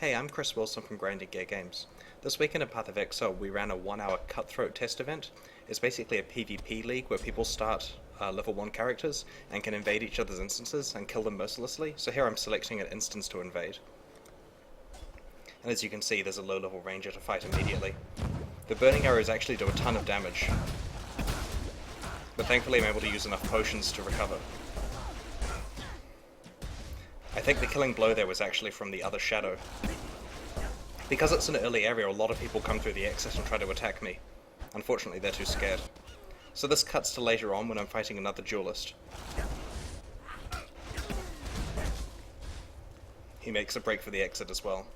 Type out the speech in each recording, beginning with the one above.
Hey, I'm Chris Wilson from Grinding Gear Games. This weekend in Path of Exile, we ran a 1-hour Cutthroat test event. It's basically a PvP league where people start level 1 characters and can invade each other's instances and kill them mercilessly. So here I'm selecting an instance to invade. And as you can see, there's a low-level ranger to fight immediately. The burning arrows actually do a ton of damage, but thankfully I'm able to use enough potions to recover. I think the killing blow there was actually from the other shadow. Because it's an early area, a lot of people come through the exit and try to attack me. Unfortunately, they're too scared. So this cuts to later on when I'm fighting another duelist. He makes a break for the exit as well.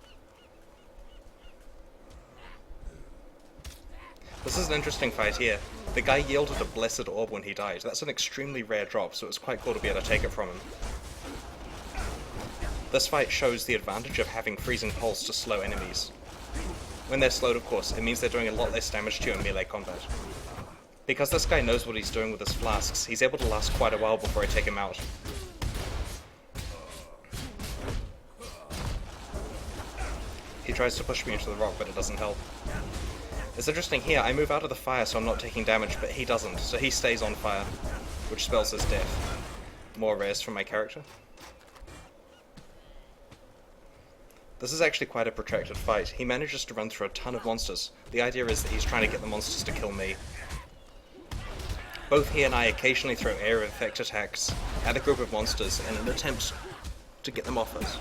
This is an interesting fight here. The guy yielded a blessed orb when he died. That's an extremely rare drop, so it's quite cool to be able to take it from him. This fight shows the advantage of having freezing pulse to slow enemies. When they're slowed, of course, it means they're doing a lot less damage to you in melee combat. Because this guy knows what he's doing with his flasks, he's able to last quite a while before I take him out. He tries to push me into the rock, but it doesn't help. It's interesting here, I move out of the fire so I'm not taking damage, but he doesn't, so he stays on fire, which spells his death. More rares from my character. This is actually quite a protracted fight. He manages to run through a ton of monsters. The idea is that he's trying to get the monsters to kill me. Both he and I occasionally throw area effect attacks at a group of monsters in an attempt to get them off us.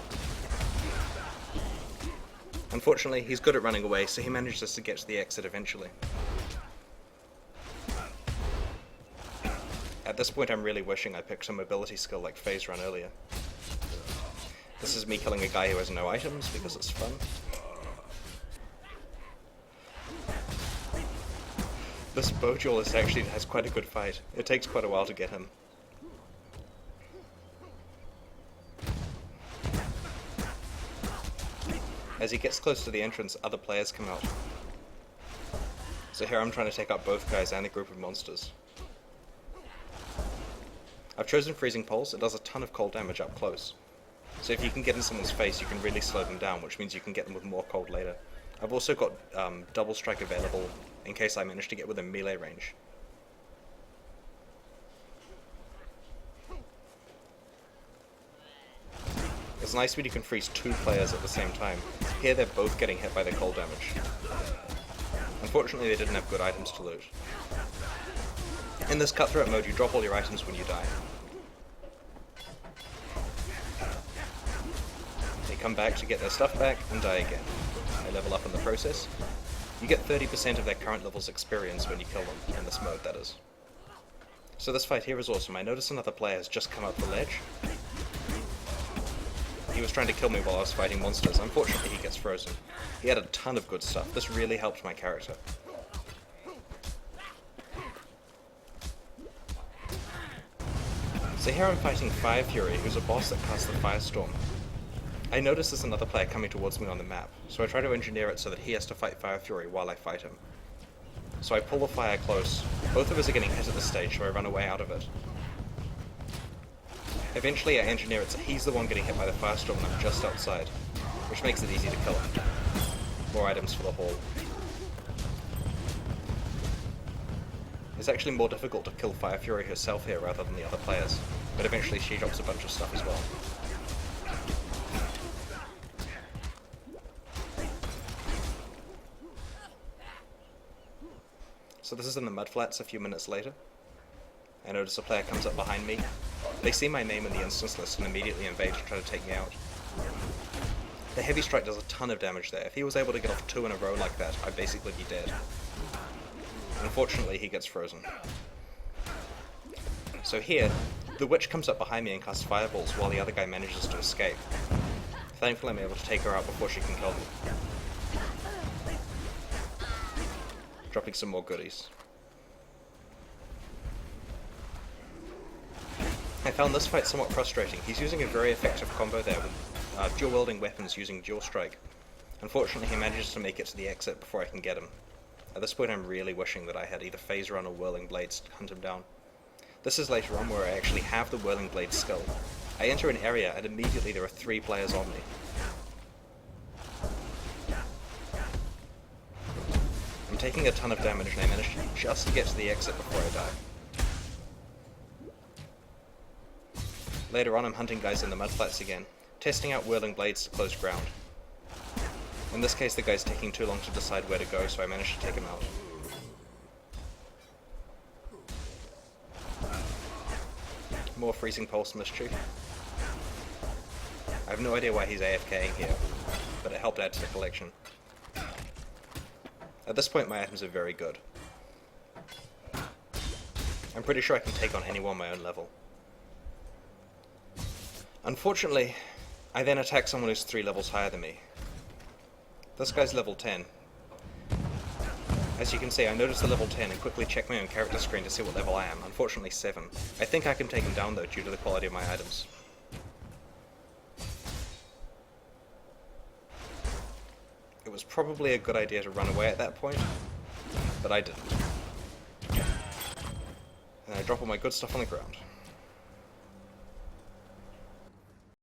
Unfortunately, he's good at running away, so he manages to get to the exit eventually. At this point, I'm really wishing I picked some mobility skill like phase run earlier. This is me killing a guy who has no items because it's fun. This bow duelist actually has quite a good fight. It takes quite a while to get him. As he gets close to the entrance, other players come out. So here I'm trying to take out both guys and a group of monsters. I've chosen Freezing Pulse. It does a ton of cold damage up close. So if you can get in someone's face, you can really slow them down, which means you can get them with more cold later. I've also got Double Strike available in case I manage to get within melee range. It's nice when you can freeze two players at the same time. Here they're both getting hit by the cold damage. Unfortunately, they didn't have good items to loot. In this cutthroat mode, you drop all your items when you die. They come back to get their stuff back and die again. They level up in the process. You get 30% of their current level's experience when you kill them, in this mode that is. So this fight here is awesome. I notice another player has just come up the ledge. He was trying to kill me while I was fighting monsters. Unfortunately, he gets frozen. He had a ton of good stuff. This really helped my character. So here I'm fighting Fire Fury, who's a boss that casts the Firestorm. I notice there's another player coming towards me on the map, so I try to engineer it so that he has to fight Fire Fury while I fight him. So I pull the fire close. Both of us are getting hit at this stage, so I run away out of it. Eventually I engineer it so he's the one getting hit by the Firestorm and I'm just outside, which makes it easy to kill him. More items for the haul. It's actually more difficult to kill Fire Fury herself here rather than the other players, but eventually she drops a bunch of stuff as well. So this is in the mudflats a few minutes later. I notice a player comes up behind me. They see my name in the instance list and immediately invade to try to take me out. The heavy strike does a ton of damage there. If he was able to get off 2 in a row like that, I'd basically be dead. Unfortunately, he gets frozen. So here, the witch comes up behind me and casts fireballs while the other guy manages to escape. Thankfully, I'm able to take her out before she can kill me. Dropping some more goodies. I found this fight somewhat frustrating. He's using a very effective combo there with dual-wielding weapons using dual strike. Unfortunately, he manages to make it to the exit before I can get him. At this point, I'm really wishing that I had either phase run or whirling blades to hunt him down. This is later on where I actually have the whirling blade skill. I enter an area and immediately there are 3 players on me. taking a ton of damage and I managed just to get to the exit before I die. Later on I'm hunting guys in the mudflats again, testing out whirling blades to close ground. In this case the guy's taking too long to decide where to go, so I managed to take him out. More freezing pulse mischief. I have no idea why he's AFKing here, but it helped add to the collection. At this point my items are very good. I'm pretty sure I can take on anyone my own level. Unfortunately, I then attack someone who's 3 levels higher than me. This guy's level 10. As you can see, I noticed the level 10 and quickly checked my own character screen to see what level I am. Unfortunately 7. I think I can take him down though due to the quality of my items. It was probably a good idea to run away at that point, but I didn't. And I drop all my good stuff on the ground.